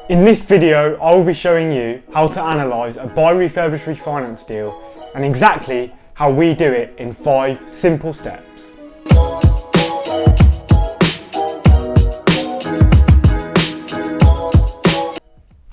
In this video, I will be showing you how to analyse a buy, refurbish, refinance deal and exactly how we do it in 5 simple steps.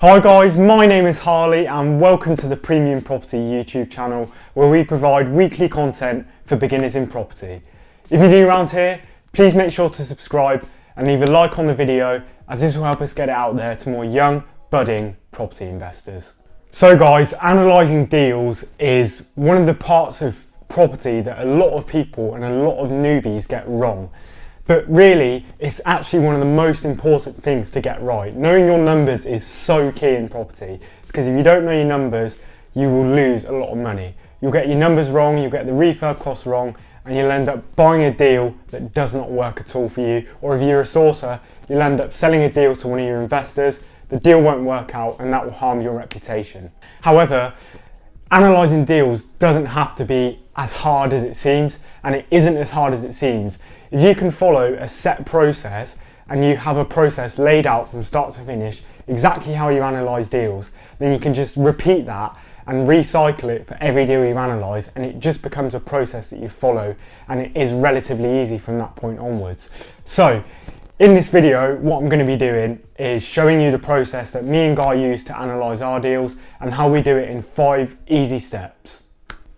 Hi guys, my name is Harley and welcome to the Premium Property YouTube channel where we provide weekly content for beginners in property. If you're new around here, please make sure to subscribe and leave a like on the video, as this will help us get it out there to more young, budding property investors. So guys, analysing deals is one of the parts of property that a lot of people and a lot of newbies get wrong. But really, it's actually one of the most important things to get right. Knowing your numbers is so key in property, because if you don't know your numbers, you will lose a lot of money. You'll get your numbers wrong, you'll get the refurb costs wrong, and you'll end up buying a deal that does not work at all for you. Or if you're a sourcer, you'll end up selling a deal to one of your investors, the deal won't work out, and that will harm your reputation. However, analysing deals doesn't have to be as hard as it seems, and it isn't as hard as it seems. If you can follow a set process and you have a process laid out from start to finish, exactly how you analyse deals, then you can just repeat that and recycle it for every deal you analyse, and it just becomes a process that you follow, and it is relatively easy from that point onwards. So in this video, what I'm going to be doing is showing you the process that me and Guy use to analyse our deals and how we do it in 5 easy steps.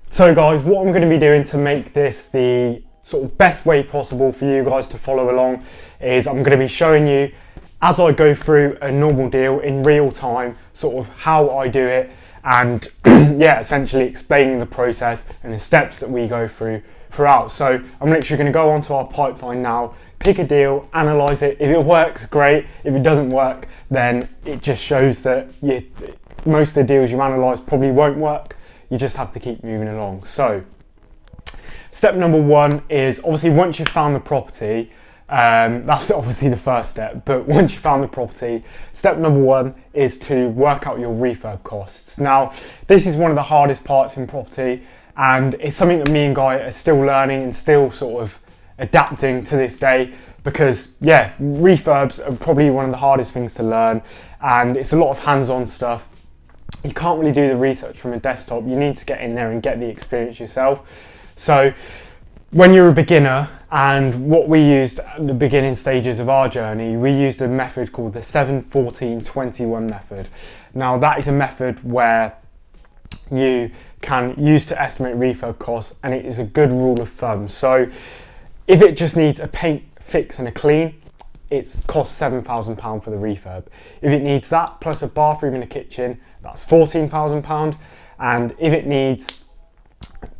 So guys, what I'm going to be doing to make this the sort of best way possible for you guys to follow along is I'm going to be showing you, as I go through a normal deal in real time, sort of how I do it, and yeah, essentially explaining the process and the steps that we go through throughout. So I'm literally going to go onto our pipeline now, pick a deal, analyse it. If it works, great. If it doesn't work, then it just shows that most of the deals you analyse probably won't work. You just have to keep moving along. So step number 1 is, obviously once you've found the property, that's obviously the first step, but once you've found the property, step number 1 is to work out your refurb costs. Now, this is one of the hardest parts in property, and it's something that me and Guy are still learning and still sort of adapting to this day, because yeah, refurbs are probably one of the hardest things to learn, and it's a lot of hands-on stuff. You can't really do the research from a desktop. You need to get in there and get the experience yourself. So when you're a beginner, and what we used at the beginning stages of our journey, we used a method called the 7-14-21 method. Now that is a method where you can use to estimate refurb costs, and it is a good rule of thumb. So if it just needs a paint fix and a clean, it costs £7,000 for the refurb. If it needs that plus a bathroom and a kitchen, that's £14,000. And if it needs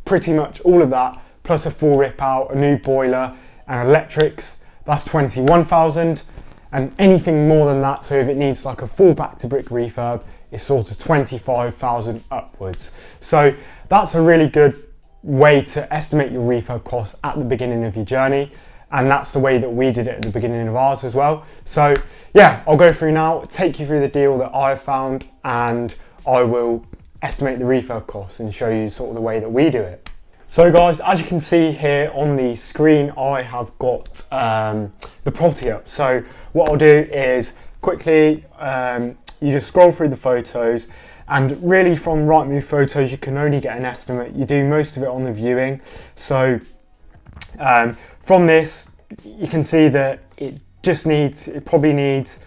pretty much all of that plus a full rip out, a new boiler and electrics, that's £21,000. And anything more than that, so if it needs like a full back to brick refurb, it's sort of £25,000 upwards. So that's a really good way to estimate your refurb costs at the beginning of your journey, and that's the way that we did it at the beginning of ours as well. So yeah, I'll go through now, take you through the deal that I have found, and I will estimate the refurb costs and show you sort of the way that we do it. So guys, as you can see here on the screen, I have got the property up. So what I'll do is quickly, you just scroll through the photos, and really from Rightmove photos you can only get an estimate. You do most of it on the viewing. So from this you can see that it probably needs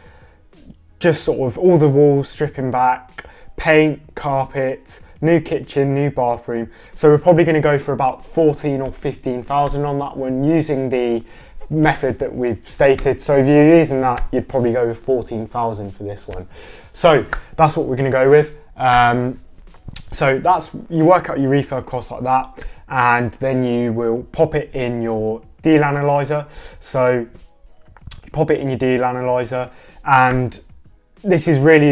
just sort of all the walls stripping back, paint, carpet, new kitchen, new bathroom. So we're probably going to go for about 14 or 15,000 on that one, using the method that we've stated. So if you're using that, you'd probably go with 14,000 for this one. So that's what we're going to go with. So you work out your refurb costs like that, and then you will pop it in your deal analyzer. So you pop it in your deal analyzer, and this is really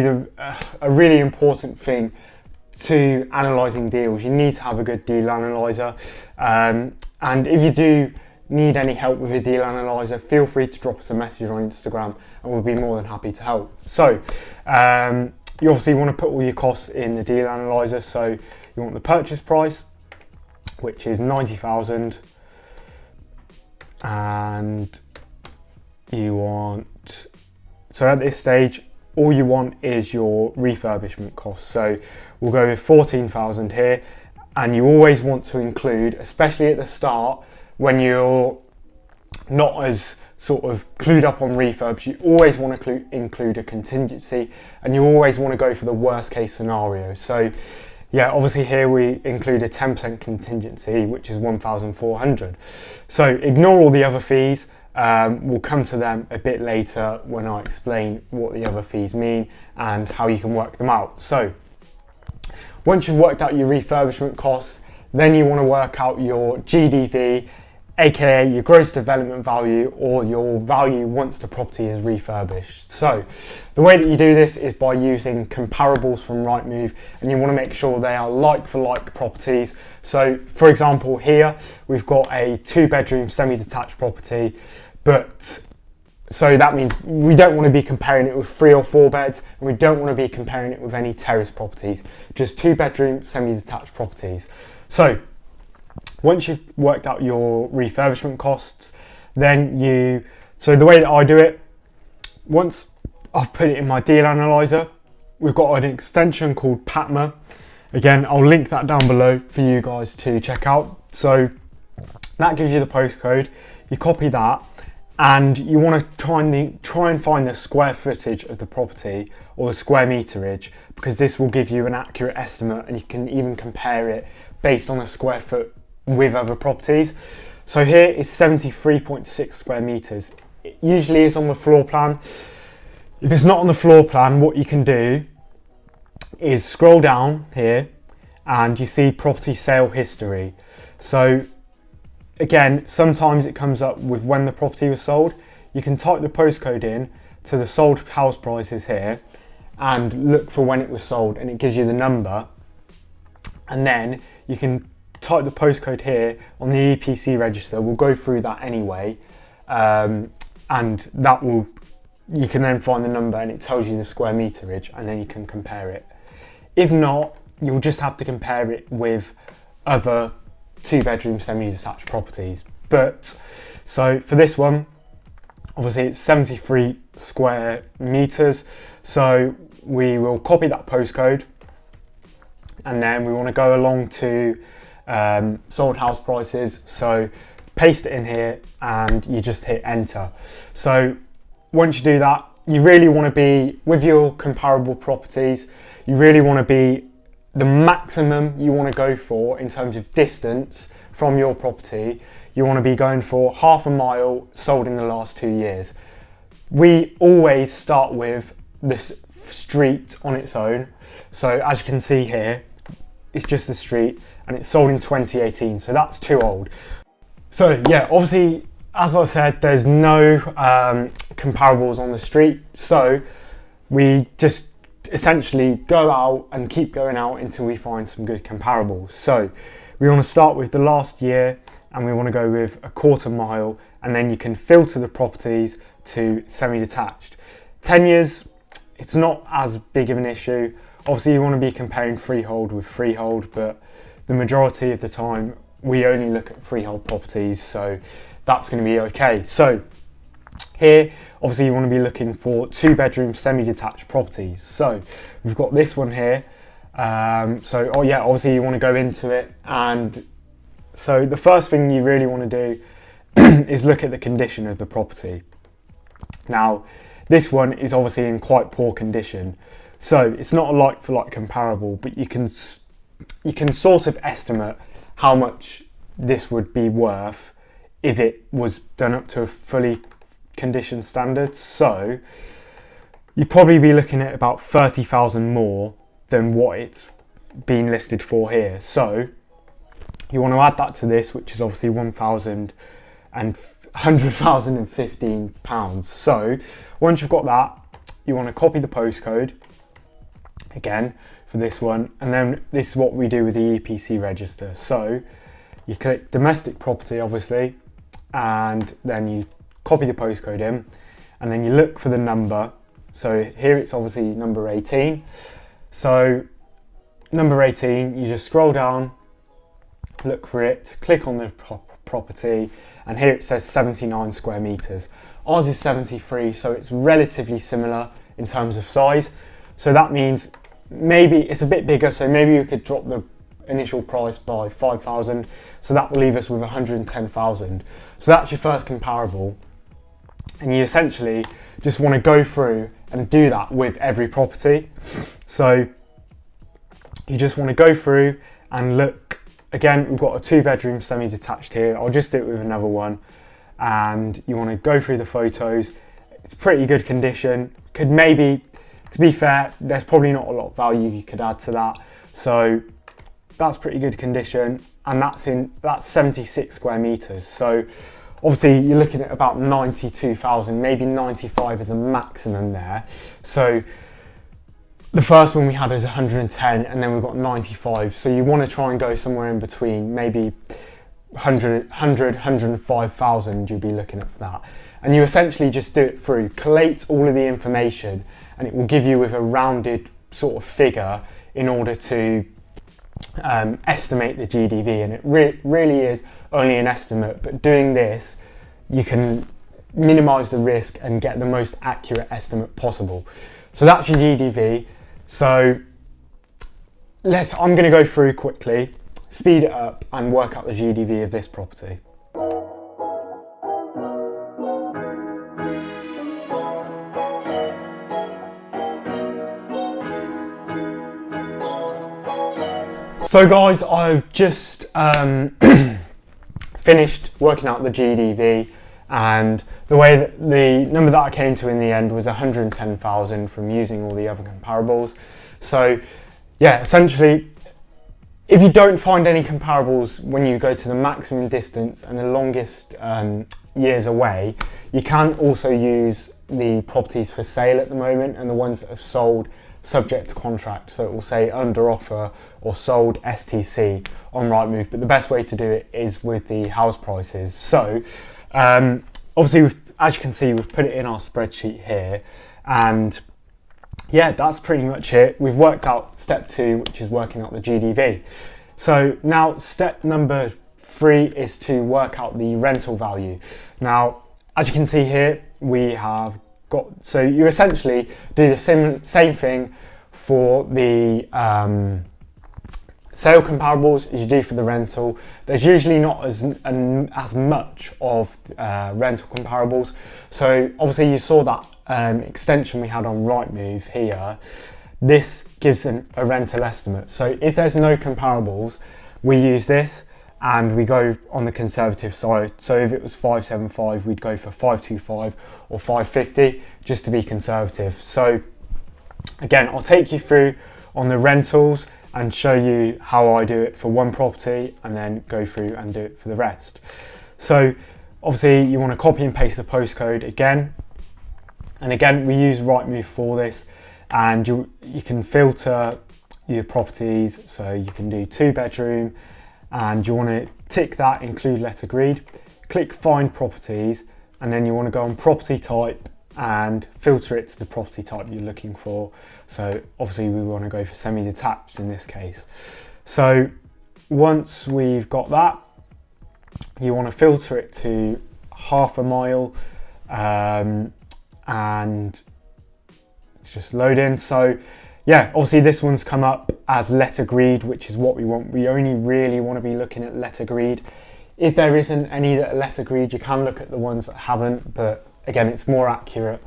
a really important thing to analysing deals. You need to have a good deal analyzer, and if you do need any help with a deal analyzer, feel free to drop us a message on Instagram and we'll be more than happy to help. So you obviously want to put all your costs in the deal analyzer. So you want the purchase price, which is 90,000, and you want, so at this stage all you want is your refurbishment costs. So we'll go with 14,000 here, and you always want to include, especially at the start when you're not as sort of clued up on refurbs, you always want to include a contingency, and you always want to go for the worst case scenario. So yeah, obviously here we include a 10% contingency, which is 1,400. So ignore all the other fees. We'll come to them a bit later when I explain what the other fees mean and how you can work them out. So once you've worked out your refurbishment costs, then you want to work out your GDV, aka your gross development value, or your value once the property is refurbished. So the way that you do this is by using comparables from Rightmove, and you want to make sure they are like for like properties. So for example, here we've got a 2-bedroom semi-detached property, but so that means we don't want to be comparing it with 3 or 4 beds, and we don't want to be comparing it with any terrace properties, just 2-bedroom semi-detached properties. So once you've worked out your refurbishment costs, then so the way that I do it, once I've put it in my deal analyzer, we've got an extension called PATMA. Again, I'll link that down below for you guys to check out. So that gives you the postcode, you copy that, and you want to try and find the square footage of the property, or the square meterage, because this will give you an accurate estimate, and you can even compare it based on the square foot with other properties. So here is 73.6 square meters. It usually is on the floor plan. If it's not on the floor plan, what you can do is scroll down here and you see property sale history. So again, sometimes it comes up with when the property was sold. You can type the postcode in to the sold house prices here and look for when it was sold, and it gives you the number. And then you can type the postcode here on the EPC register. We'll go through that anyway, and that will, you can then find the number, and it tells you the square meterage, and then you can compare it. If not, you'll just have to compare it with other 2-bedroom semi-detached properties. But so for this one, obviously it's 73 square meters, so we will copy that postcode, and then we want to go along to sold house prices. So paste it in here and you just hit enter. So once you do that, you really want to be, with your comparable properties, you really want to be the maximum you want to go for in terms of distance from your property. You want to be going for half a mile sold in the last 2 years. We always start with this street on its own. So as you can see here, it's just the street, and it's sold in 2018, so that's too old. So yeah, obviously, as I said, there's no comparables on the street, so we just essentially go out and keep going out until we find some good comparables. So we want to start with the last year, and we want to go with a quarter mile, and then you can filter the properties to semi-detached. 10 years, it's not as big of an issue. Obviously you want to be comparing freehold with freehold, but the majority of the time we only look at freehold properties, so that's going to be okay. So here, obviously you want to be looking for 2-bedroom semi-detached properties. So we've got this one here. Obviously you want to go into it, and so the first thing you really want to do is look at the condition of the property. Now, this one is obviously in quite poor condition, so it's not a like-for-like comparable, but you can sort of estimate how much this would be worth if it was done up to a fully conditioned standard. So you'd probably be looking at about 30,000 more than what it's been listed for here. So you want to add that to this, which is obviously £100,015. So once you've got that, you want to copy the postcode again for this one, and then this is what we do with the EPC register. So you click domestic property, obviously, and then you copy the postcode in, and then you look for the number. So here it's obviously number 18. So number 18, you just scroll down, look for it, click on the property, and here it says 79 square meters. Ours is 73, so it's relatively similar in terms of size. So that means maybe it's a bit bigger, so maybe you could drop the initial price by 5,000, so that will leave us with 110,000. So that's your first comparable, and you essentially just want to go through and do that with every property. So you just want to go through and look. Again, we've got a 2-bedroom semi-detached here. I'll just do it with another one, and you want to go through the photos. It's pretty good condition. Could maybe, to be fair, there's probably not a lot of value you could add to that. So that's pretty good condition, and that's 76 square meters. So obviously you're looking at about 92,000, maybe 95 as a maximum there. So the first one we had is 110, and then we've got 95. So you want to try and go somewhere in between, maybe 105,000 you'll be looking at for that. And you essentially just do it through, collate all of the information, and it will give you with a rounded sort of figure in order to estimate the GDV. And it really is only an estimate, but doing this, you can minimize the risk and get the most accurate estimate possible. So that's your GDV. So I'm going to go through quickly, speed it up, and work out the GDV of this property. So guys, I've just finished working out the GDV, and the way that the number that I came to in the end was 110,000 from using all the other comparables. So yeah, essentially, if you don't find any comparables when you go to the maximum distance and the longest years away, you can also use the properties for sale at the moment and the ones that have sold subject to contract. So it will say under offer or sold STC on Rightmove, but the best way to do it is with the house prices. So obviously, as you can see, we've put it in our spreadsheet here, and yeah, that's pretty much it. We've worked out step 2, which is working out the GDV. So now step number 3 is to work out the rental value. Now, as you can see here, we have got, so you essentially do the same thing for the sale comparables as you do for the rental. There's usually not as much of rental comparables. So obviously you saw that extension we had on Rightmove here. This gives a rental estimate. So if there's no comparables, we use this and we go on the conservative side. So if it was 575, we'd go for 525 or 550 just to be conservative. So again, I'll take you through on the rentals and show you how I do it for one property, and then go through and do it for the rest. So obviously you want to copy and paste the postcode again, and again we use Rightmove for this, and you can filter your properties. So you can do 2-bedroom, and you want to tick that include let agreed, click find properties, and then you want to go on property type and filter it to the property type you're looking for. So obviously we want to go for semi-detached in this case. So once we've got that, you want to filter it to half a mile, and it's just loading. So yeah, obviously this one's come up as let agreed, which is what we want. We only really want to be looking at let agreed. If there isn't any that are let agreed, you can look at the ones that haven't, but again, it's more accurate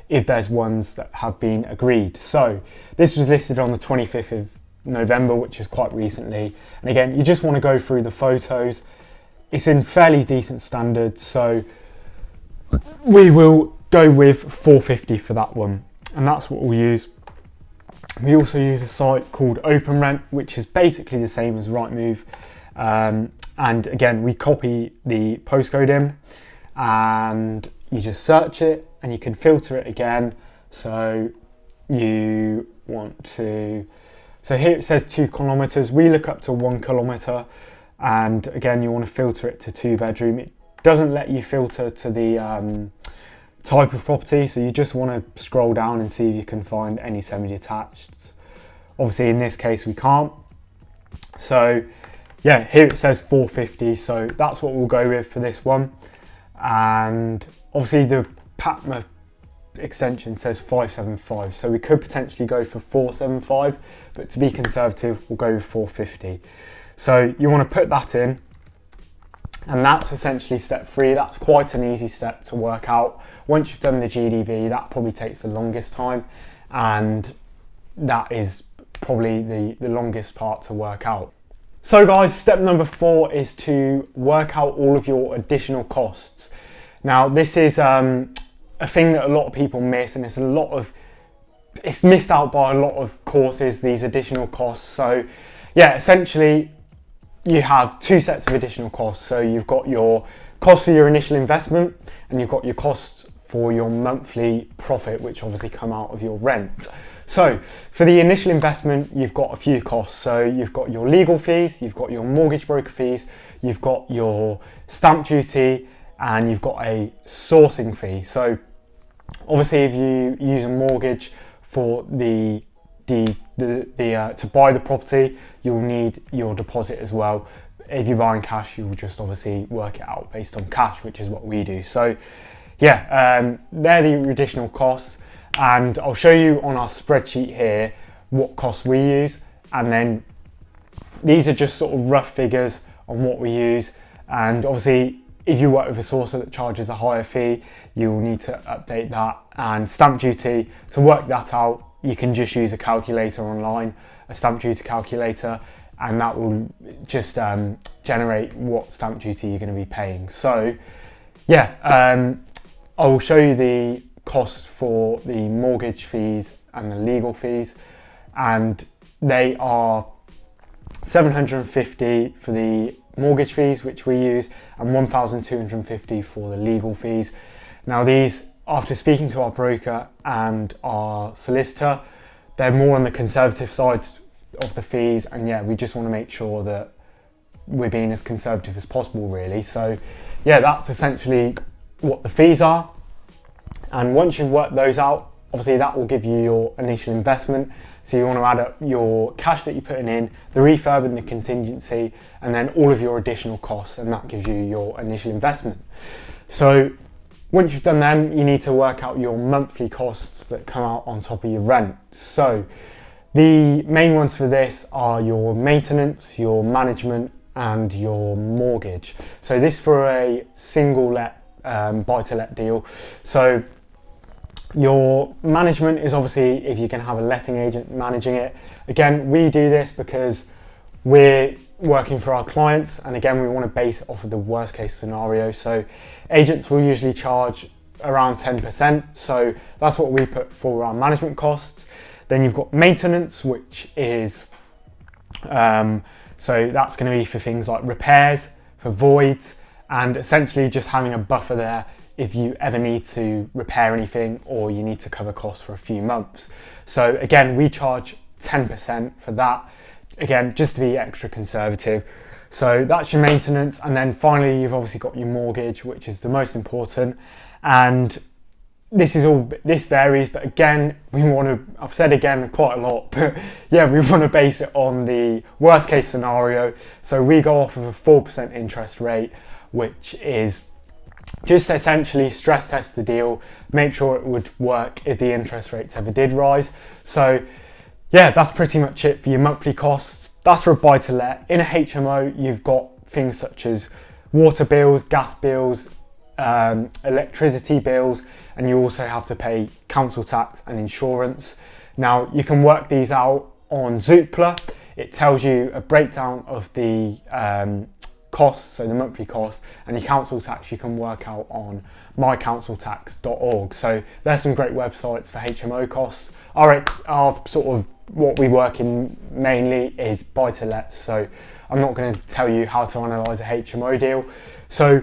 if there's ones that have been agreed. So this was listed on the 25th of November, which is quite recently. And again, you just want to go through the photos. It's in fairly decent standards, so we will go with 450 for that one. And that's what we'll use. We also use a site called OpenRent, which is basically the same as Rightmove. And again, we copy the postcode in, and you just search it, and you can filter it again. So you want to, so here it says 2 kilometers. We look up to 1 kilometer, and again, you want to filter it to 2-bedroom. It doesn't let you filter to the type of property, so you just want to scroll down and see if you can find any semi-detached. Obviously in this case we can't. So yeah, here it says 450, so that's what we'll go with for this one. And obviously the Patma extension says 575, so we could potentially go for 475, but to be conservative, we'll go with 450. So you want to put that in, and that's essentially step 3. That's quite an easy step to work out. Once you've done the GDV, that probably takes the longest time, and that is probably the longest part to work out. So guys, step number 4 is to work out all of your additional costs. Now this is a thing that a lot of people miss, and it's missed out by a lot of courses, these additional costs. So yeah, essentially you have 2 sets of additional costs. So you've got your cost for your initial investment, and you've got your costs for your monthly profit, which obviously come out of your rent. So for the initial investment, you've got a few costs. So you've got your legal fees, you've got your mortgage broker fees, you've got your stamp duty, and you've got a sourcing fee. So obviously if you use a mortgage for to buy the property, you'll need your deposit as well. If you're buying cash, you'll just obviously work it out based on cash, which is what we do. So yeah, they're the additional costs. And I'll show you on our spreadsheet here what costs we use, and then these are just sort of rough figures on what we use. And obviously if you work with a sourcer that charges a higher fee, you will need to update that. And stamp duty, to work that out, you can just use a calculator online, a stamp duty calculator, and that will just generate what stamp duty you're going to be paying. So yeah, I will show you the cost for the mortgage fees and the legal fees, and they are 750 for the mortgage fees, which we use, and 1,250 for the legal fees. Now these, after speaking to our broker and our solicitor, they're more on the conservative side of the fees, and yeah, we just want to make sure that we're being as conservative as possible, really. So yeah, that's essentially what the fees are. And once you've worked those out, obviously that will give you your initial investment. So you want to add up your cash that you're putting in, the refurb and the contingency, and then all of your additional costs, and that gives you your initial investment. So once you've done them, you need to work out your monthly costs that come out on top of your rent. So the main ones for this are your maintenance, your management, and your mortgage. So this for a single let buy-to-let deal. So your management is obviously if you can have a letting agent managing it. Again, we do this because we're working for our clients, and again, we want to base it off of the worst case scenario. So agents will usually charge around 10%. So that's what we put for our management costs. Then you've got maintenance, which is, so that's going to be for things like repairs, for voids, and essentially just having a buffer there if you ever need to repair anything or you need to cover costs for a few months. So again, we charge 10% for that, again, just to be extra conservative. So that's your maintenance. And then finally, you've obviously got your mortgage, which is the most important. And this varies, but again, we want to, I've said again quite a lot, but yeah, we want to base it on the worst case scenario. So we go off of a 4% interest rate, which is just essentially stress test the deal, make sure it would work if the interest rates ever did rise. So yeah, that's pretty much it for your monthly costs. That's for a buy to let. In a HMO, you've got things such as water bills, gas bills, electricity bills, and you also have to pay council tax and insurance. Now you can work these out on Zoopla. It tells you a breakdown of the costs, so the monthly cost, and your council tax you can work out on mycounciltax.org. So there's some great websites for HMO costs. Our sort of what we work in mainly is buy to let, so I'm not going to tell you how to analyse a HMO deal. So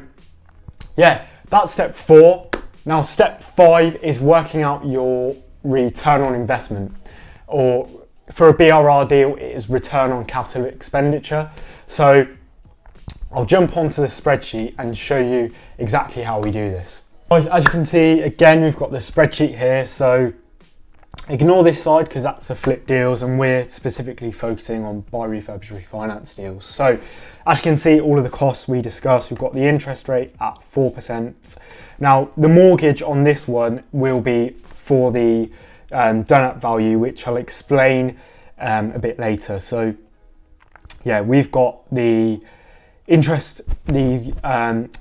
yeah, that's step 4. Now step 5 is working out your return on investment, or for a BRRR deal it is return on capital expenditure. So I'll jump onto the spreadsheet and show you exactly how we do this. As you can see, again, we've got the spreadsheet here. So Ignore this side because that's a flip deals, and we're specifically focusing on buy, refurbish, refinance deals. So as you can see, all of the costs we discussed, we've got the interest rate at 4%. Now the mortgage on this one will be for the done up value, which I'll explain a bit later. So yeah, we've got the interest, the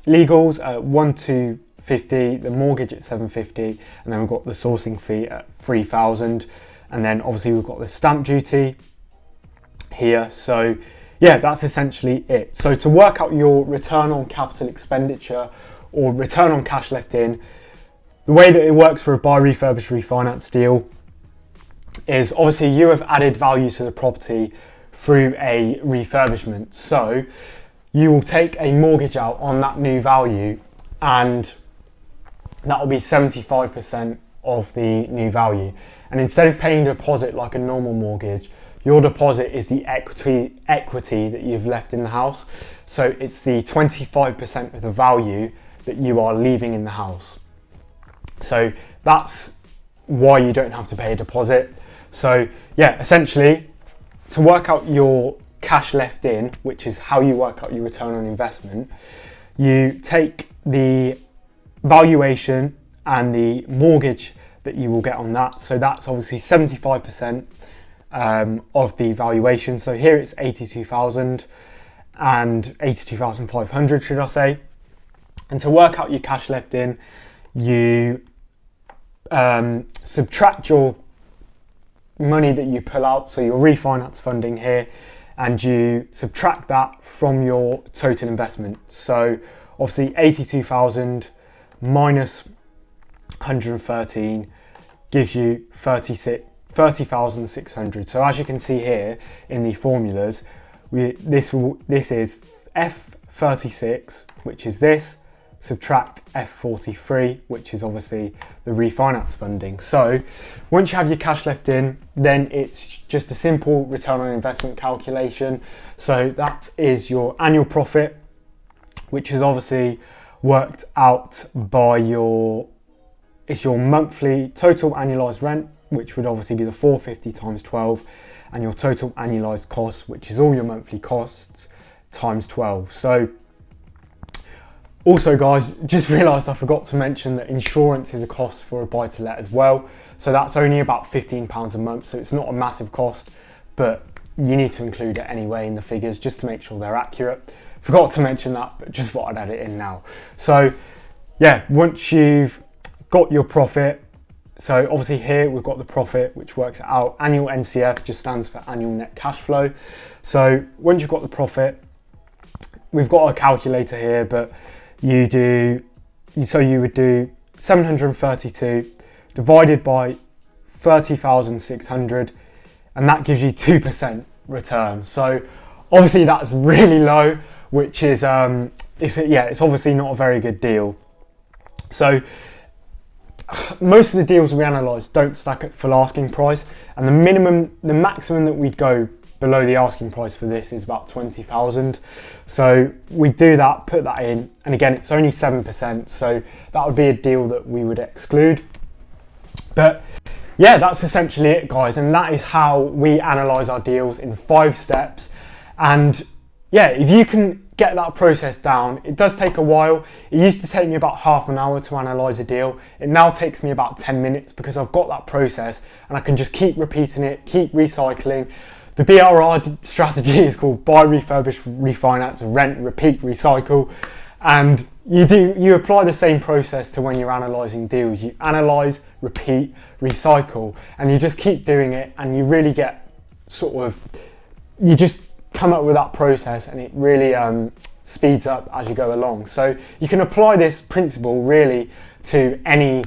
legals at 1,250, the mortgage at 750, and then we've got the sourcing fee at 3,000, and then obviously we've got the stamp duty here. So yeah, that's essentially it. So to work out your return on capital expenditure or return on cash left in, the way that it works for a buy, refurbish, refinance deal is obviously you have added value to the property through a refurbishment. So you will take a mortgage out on that new value, and that will be 75% of the new value. And instead of paying a deposit like a normal mortgage, your deposit is the equity that you've left in the house. So it's the 25% of the value that you are leaving in the house. So that's why you don't have to pay a deposit. So yeah, essentially to work out your cash left in, which is how you work out your return on investment, you take the valuation and the mortgage that you will get on that. So that's obviously 75% of the valuation. So here it's 82,000 and 82,500, should I say. And to work out your cash left in, you subtract your money that you pull out, so your refinance funding here, and you subtract that from your total investment. So obviously 82,000 minus 113 gives you 30,600. So as you can see here in the formulas, this is F36, which is this, subtract F43, which is obviously the refinance funding. So once you have your cash left in, then it's just a simple return on investment calculation. So that is your annual profit, which is obviously worked out by your monthly total annualized rent, which would obviously be the 450 times 12, and your total annualized cost, which is all your monthly costs, times 12. So also guys, just realised I forgot to mention that insurance is a cost for a buy to let as well. So that's only about £15 a month, so it's not a massive cost, but you need to include it anyway in the figures just to make sure they're accurate. Forgot to mention that, but just thought I'd add it in now. So yeah, once you've got your profit, so obviously here we've got the profit, which works out. Annual NCF just stands for annual net cash flow. So once you've got the profit, we've got a calculator here, but you would do 732 divided by 30,600, and that gives you 2% return. So obviously that's really low, which is it's obviously not a very good deal. So most of the deals we analyse don't stack at full asking price, and the maximum that we'd go below the asking price for this is about 20,000. So we do that, put that in, and again it's only 7%, so that would be a deal that we would exclude. But yeah, that's essentially it guys, and that is how we analyse our deals in 5 steps. And yeah, if you can get that process down, it does take a while. It used to take me about half an hour to analyse a deal. It now takes me about 10 minutes because I've got that process and I can just keep repeating it, keep recycling. The BRRR strategy is called buy, refurbish, refinance, rent, repeat, recycle. And you apply the same process to when you're analysing deals. You analyse, repeat, recycle, and you just keep doing it, and you really get you just come up with that process, and it really speeds up as you go along. So you can apply this principle really to any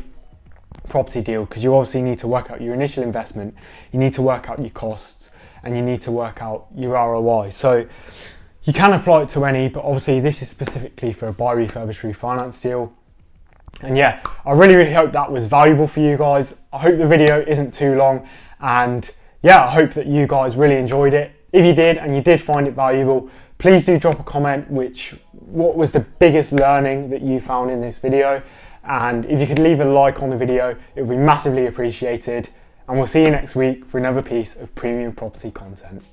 property deal, because you obviously need to work out your initial investment, you need to work out your costs, and you need to work out your ROI. So you can apply it to any, but obviously this is specifically for a buy, refurbish, refinance deal. And yeah, I really hope that was valuable for you guys. I hope the video isn't too long, and yeah, I hope that you guys really enjoyed it. If you did and you did find it valuable, please do drop a comment what was the biggest learning that you found in this video, and if you could leave a like on the video, it would be massively appreciated. and we'll see you next week for another piece of premium property content.